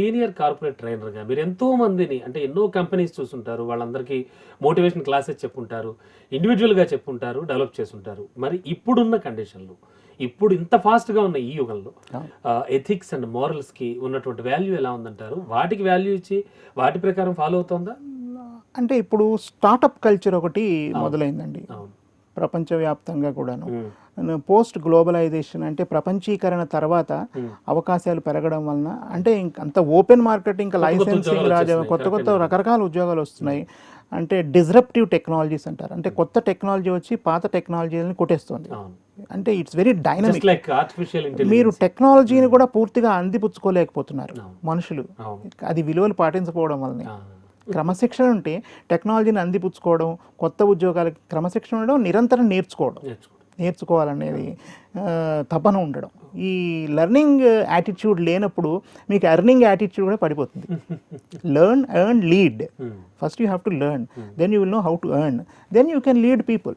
Senior corporate ట్రైనర్గా మీరు ఎంతో మందిని అంటే ఎన్నో కంపెనీస్ చూసుంటారు, వాళ్ళందరికీ మోటివేషన్ క్లాసెస్ చెప్పుంటారు, ఇండివిజువల్గా చెప్పుంటారు, డెవలప్ చేసుంటారు. మరి ఇప్పుడున్న కండిషన్లో, ఇప్పుడు ఇంత ఫాస్ట్గా ఉన్న ఈ యుగంలో ఎథిక్స్ అండ్ మోరల్స్కి ఉన్నటువంటి వాల్యూ ఎలా ఉందంటారు? వాటికి వాల్యూ ఇచ్చి వాటి ప్రకారం ఫాలో అవుతుందా? అంటే ఇప్పుడు స్టార్టప్ కల్చర్ ఒకటి మొదలైందండి అవును. ప్రపంచవ్యాప్తంగా కూడాను. పోస్ట్ గ్లోబలైజేషన్ అంటే ప్రపంచీకరణ తర్వాత అవకాశాలు పెరగడం వలన అంటే అంత ఓపెన్ మార్కెట్, ఇంకా లైసెన్సింగ్ కొత్త కొత్త రకరకాల ఉద్యోగాలు వస్తున్నాయి. అంటే డిస్రప్టివ్ టెక్నాలజీస్ అంటారు, అంటే కొత్త టెక్నాలజీ వచ్చి పాత టెక్నాలజీని కొట్టేస్తుంది. అంటే ఇట్స్ వెరీ డైనమిక్. మీరు టెక్నాలజీని కూడా పూర్తిగా అందిపుచ్చుకోలేకపోతున్నారు మనుషులు, అది విలువలు పాటించకపోవడం వల్లనే. క్రమశిక్షణ ఉంటే టెక్నాలజీని అందిపుచ్చుకోవడం, కొత్త ఉద్యోగాలకి క్రమశిక్షణ ఉండడం, నిరంతరం నేర్చుకోవాలనేది తపన ఉండడం. ఈ లెర్నింగ్ యాటిట్యూడ్ లేనప్పుడు మీకు ఎర్నింగ్ యాటిట్యూడ్ కూడా పడిపోతుంది. Learn, earn, lead. First you have to learn, then you will know how to earn, then you can lead people.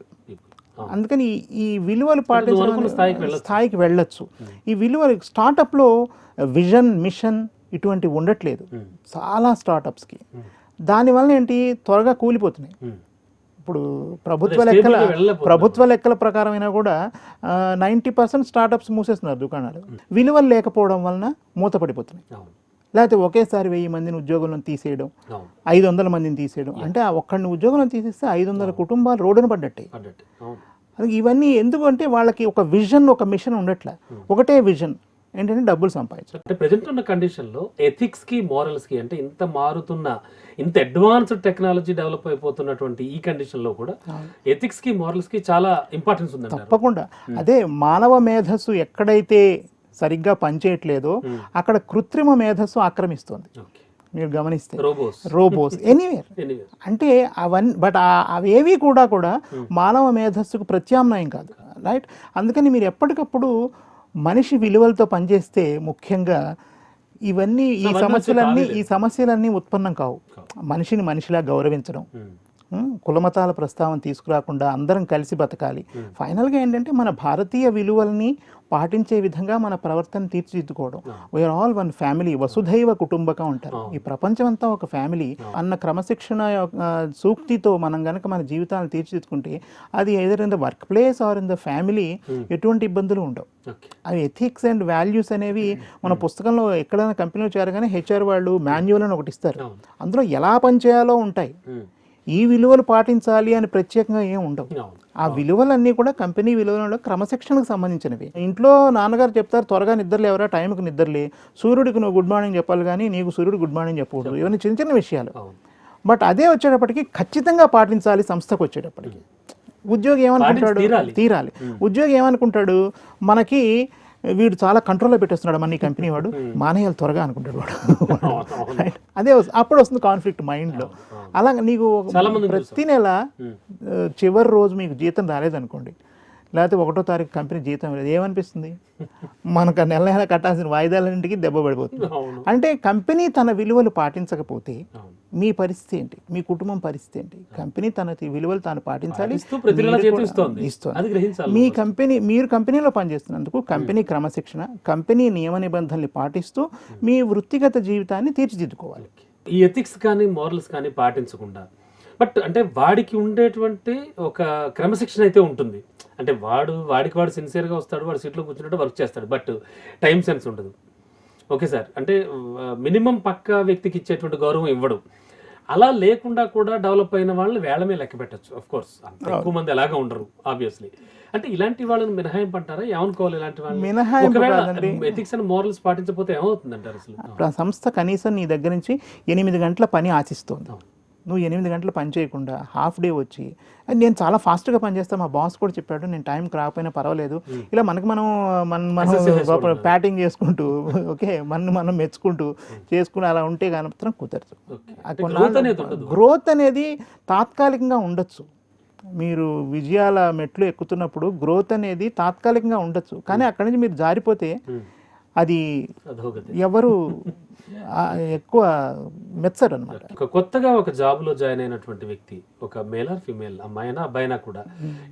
అందుకని ఈ విలువలు పాటించడం స్థాయికి వెళ్ళొచ్చు. ఈ విలువలు స్టార్టప్లో విజన్, మిషన్ ఇటువంటి ఉండట్లేదు చాలా స్టార్టప్స్కి. దానివల్ల ఏంటి, త్వరగా కూలిపోతున్నాయి. ఇప్పుడు ప్రభుత్వ లెక్కల ప్రకారం అయినా కూడా 90% స్టార్టప్స్ మూసేస్తున్నారు దుకాణాలు. విలువలు లేకపోవడం వలన మూతపడిపోతున్నాయి. లేకపోతే ఒకేసారి 1000 మందిని ఉద్యోగంలో తీసేయడం, 500 మందిని తీసేయడం. అంటే ఆ ఒక్కడిని ఉద్యోగంలో తీసేస్తే 500 కుటుంబాలు రోడ్డున పడ్డట్టే. ఇవన్నీ ఎందుకు అంటే వాళ్ళకి ఒక విజన్, ఒక మిషన్ ఉండట్లే. ఒకటే విజన్ ఏంటంటే డబ్బులు సంపాదించాలి. అంటే ప్రజెంట్ ఉన్న కండిషన్లో ఎథిక్స్కి, మోరల్స్కి అంటే ఇంత మారుతున్న, ఇంత అడ్వాన్స్డ్ టెక్నాలజీ డెవలప్ అయిపోతున్నటువంటి ఈ కండిషన్లో కూడా ఎథిక్స్కి, మోరల్స్కి చాలా ఇంపార్టెన్స్ ఉంది. తప్పకుండా. అదే మానవ మేధస్సు ఎక్కడైతే సరిగ్గా పనిచేయట్లేదో అక్కడ కృత్రిమ మేధస్సు ఆక్రమిస్తుంది. మీరు గమనిస్తే రోబోస్ ఎనీవేర్ అంటే అవన్నీ, బట్ అవేవి కూడా మానవ మేధస్సుకు ప్రత్యామ్నాయం కాదు, రైట్? అందుకని మీరు ఎప్పటికప్పుడు మనిషి విలువలతో పనిచేస్తే ముఖ్యంగా ఇవన్నీ ఈ సమస్యలన్నీ ఉత్పన్నం కావు. మనిషిని మనిషిలా గౌరవించడం, కులమతాల ప్రస్తావన తీసుకురాకుండా అందరం కలిసి బతకాలి. ఫైనల్గా ఏంటంటే మన భారతీయ విలువల్ని పాటించే విధంగా మన ప్రవర్తన తీర్చిదిద్దుకోవడం. వీఆర్ ఆల్ వన్ ఫ్యామిలీ, వసుధైవ కుటుంబకం అంటారు. ఈ ప్రపంచం అంతా ఒక ఫ్యామిలీ అన్న క్రమశిక్షణ సూక్తితో మనం గనక మన జీవితాలను తీర్చిదిద్దుకుంటే అది either in the work place or in the family ఎటువంటి ఇబ్బందులు ఉండవు. అవి ఎథిక్స్ అండ్ వాల్యూస్ అనేవి మన పుస్తకంలో ఎక్కడైనా కంపెనీలో చేరగానే హెచ్ఆర్ వాళ్ళు మాన్యువల్ అని ఒకటి ఇస్తారు, అందులో ఎలా పనిచేయాలో ఉంటాయి. ఈ విలువలు పాటించాలి అని ప్రత్యేకంగా ఏం ఉండవు. ఆ విలువలన్నీ కూడా కంపెనీ విలువలలో క్రమశిక్షణకు సంబంధించినవి. ఇంట్లో నాన్నగారు చెప్తారు త్వరగా నిద్రలు ఎవరా, టైంకి నిద్రలే, సూర్యుడికి నువ్వు గుడ్ మార్నింగ్ చెప్పాలి కానీ నీకు సూర్యుడు గుడ్ మార్నింగ్ చెప్పకూడదు. ఇవన్నీ చిన్న చిన్న విషయాలు. బట్ అదే వచ్చేటప్పటికి ఖచ్చితంగా పాటించాలి. సంస్థకు వచ్చేటప్పటికి ఉద్యోగి ఏమనుకుంటాడు, తీరాలి. ఉద్యోగి ఏమనుకుంటాడు, మనకి వీడు చాలా కంట్రోల్లో పెట్టేస్తున్నాడు మన ఈ కంపెనీ వాడు, మానేయాలి త్వరగా అనుకుంటాడు వాడు. అదే అప్పుడు వస్తుంది కాన్ఫ్లిక్ట్ మైండ్లో. అలా నీకు ప్రతి నెల చివరి రోజు మీకు జీతం రాలేదనుకోండి, లేకపోతే 1వ తారీఖు కంపెనీ జీతం లేదు, ఏమనిపిస్తుంది? మనకు నెల కట్టాల్సిన వాయిదాలన్నింటికి దెబ్బ పడిపోతుంది. అంటే కంపెనీ తన విలువలు పాటించకపోతే మీ పరిస్థితి ఏంటి, మీ కుటుంబం పరిస్థితి ఏంటి? కంపెనీ తన విలువలు తాను పాటించాలి, ఇస్తుంది. మీరు కంపెనీలో పనిచేస్తున్నందుకు కంపెనీ క్రమశిక్షణ, కంపెనీ నియమ నిబంధనలు పాటిస్తూ మీ వృత్తిగత జీవితాన్ని తీర్చిదిద్దుకోవాలి. ఈ ఎథిక్స్ కానీ మోరల్స్ కానీ పాటించకుండా, బట్ అంటే వాడికి ఉండేటువంటి ఒక క్రమశిక్షణ అయితే ఉంటుంది. అంటే వాడు సిన్సియర్గా వస్తాడు, వాడు సీట్లో కూర్చున్నట్టు వర్క్ చేస్తాడు, బట్ టైం సెన్స్ ఉండదు. ఓకే సార్, అంటే మినిమం పక్క వ్యక్తికి ఇచ్చేటువంటి గౌరవం ఇవ్వడు. అలా లేకుండా కూడా డెవలప్ అయిన వాళ్ళని వేళమే లెక్క పెట్టచ్చు. ఆఫ్ కోర్స్ అంత ఎక్కువ మంది అలాగా ఉండరు ఆబ్వియస్లీ. అంటే ఇలాంటి వాళ్ళని మినహాయింపు అంటారా? ఏమనుకోవాలి ఇలాంటి వాళ్ళని? ఎథిక్స్ అండ్ మోరల్స్ పాటించకపోతే ఏమవుతుంది అంటారు అసలు? సంస్థ కనీసం నీ దగ్గర నుంచి 8 గంటల పని ఆశిస్తుంది. నువ్వు 8 గంటలు పని చేయకుండా హాఫ్ డే వచ్చి, నేను చాలా ఫాస్ట్గా పనిచేస్తాను, మా బాస్ కూడా చెప్పాడు, నేను టైంకి రాకపోయినా పర్వాలేదు, ఇలా మనం ప్యాటింగ్ చేసుకుంటూ ఓకే మనం మెచ్చుకుంటూ చేసుకుని అలా ఉంటే కానీ మాత్రం కుదరదు. గ్రోత్ అనేది తాత్కాలికంగా ఉండొచ్చు. మీరు విజయాల మెట్లు ఎక్కుతున్నప్పుడు గ్రోత్ అనేది తాత్కాలికంగా ఉండొచ్చు, కానీ అక్కడి నుంచి మీరు జారిపోతే అది ఎవరు ఎక్కువ మెచ్చరు అనమాట. కొత్తగా ఒక జాబ్లో జాయిన్ అయినటువంటి వ్యక్తి, ఒక మేల్ ఆర్ ఫీమేల్, అమ్మాయినా అబ్బాయినా కూడా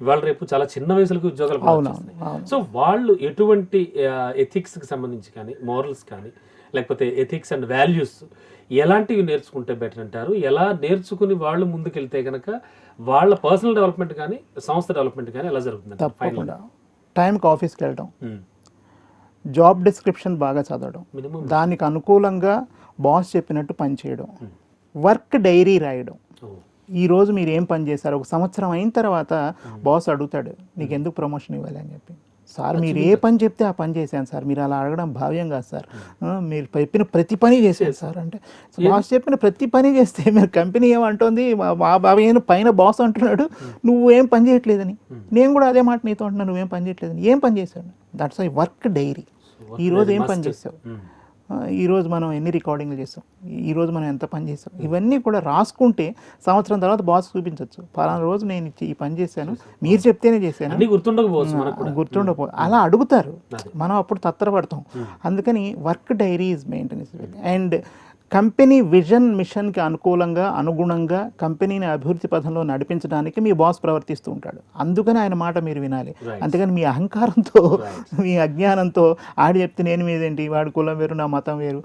ఇవాళ రేపు చాలా చిన్న వయసులకు ఉద్యోగాలు. సో వాళ్ళు ఎటువంటి ఎథిక్స్కి సంబంధించి కానీ, మోరల్స్ కానీ, లేకపోతే ఎథిక్స్ అండ్ వాల్యూస్ ఎలాంటివి నేర్చుకుంటే బెటర్ అంటారు? ఎలా నేర్చుకుని వాళ్ళు ముందుకెళ్తే కనుక వాళ్ళ పర్సనల్ డెవలప్మెంట్ కానీ సంస్థ డెవలప్మెంట్ కానీ ఎలా జరుగుతుంది? తప్పకుండా టైంకి ఆఫీస్కి వెళ్ళడం, జాబ్ డిస్క్రిప్షన్ బాగా చదవడం, మినిమం దానికి అనుకూలంగా బాస్ చెప్పినట్టు పని చేయడం, వర్క్ డైరీ రాయడం. ఈరోజు మీరు ఏం పని చేశారు, ఒక సంవత్సరం అయిన తర్వాత బాస్ అడుగుతాడు నీకు ఎందుకు ప్రమోషన్ ఇవ్వాలి అని చెప్పి. సార్ మీరు ఏ పని చెప్తే ఆ పని చేశాను సార్, మీరు అలా అడగడం భావ్యం కాదు సార్, మీరు చెప్పిన ప్రతి పని చేశారు సార్ అంటే. బాస్ చెప్పిన ప్రతి పని చేస్తే మీరు కంపెనీ ఏమంటుంది, మా బాబు పైన బాస్ అంటున్నాడు నువ్వు ఏం పని చేయట్లేదని, నేను కూడా అదే మాట నీతో అంటున్నాను నువ్వేం పని చేయట్లేదని. ఏం పని చేశాడు? That's why work diary. ఈరోజు ఏం పని చేసావు, ఈరోజు మనం ఎన్ని రికార్డింగ్లు చేసాం, ఈరోజు మనం ఎంత పని చేసాం, ఇవన్నీ కూడా రాసుకుంటే సంవత్సరం తర్వాత బాస్ చూపించవచ్చు, పలానా రోజు నేను ఈ పని చేశాను మీరు చెప్తేనే చేశాను, గుర్తుండకపో అలా అడుగుతారు. మనం అప్పుడు తత్తరపడతాం. అందుకని work diary is maintenance. And company vision మిషన్కి అనుగుణంగా కంపెనీని అభివృద్ధి పథంలో నడిపించడానికి మీ బాస్ ప్రవర్తిస్తూ ఉంటాడు. అందుకని ఆయన మాట మీరు వినాలి. అంతేగాని మీ అహంకారంతో మీ అజ్ఞానంతో ఆడి చెప్తే నేను మీదేంటి, వాడి కులం వేరు నా మతం వేరు,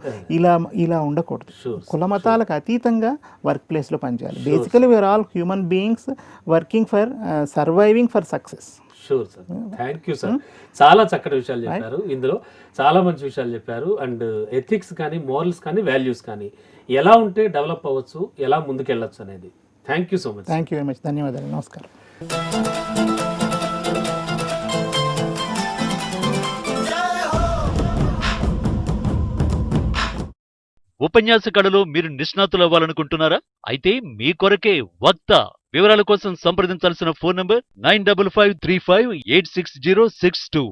ఇలా ఉండకూడదు. కుల మతాలకు అతీతంగా వర్క్ ప్లేస్లో పనిచేయాలి. Basically we are all human beings working for surviving for success. Sure sir, thank you sir. చాలా చక్కటి విషయాలు చెప్పారు, ఇందులో చాలా మంచి విషయాలు చెప్పారు. అండ్ ఎథిక్స్ కానీ మోరల్స్ కానీ వాల్యూస్ కానీ ఎలా ఉంటే డెవలప్ అవ్వచ్చు, ఎలా ముందుకెళ్ళచ్చు అనేది. Thank you so much. Thank you very much. ధన్యవాదాలు. నమస్కారం. ఉపన్యాస కళలో మీరు నిష్ణాతులు అవ్వాలనుకుంటున్నారా? అయితే మీ కొరకే వక్త. వివరాల కోసం సంప్రదించాల్సిన ఫోన్ నంబర్ 9553586062.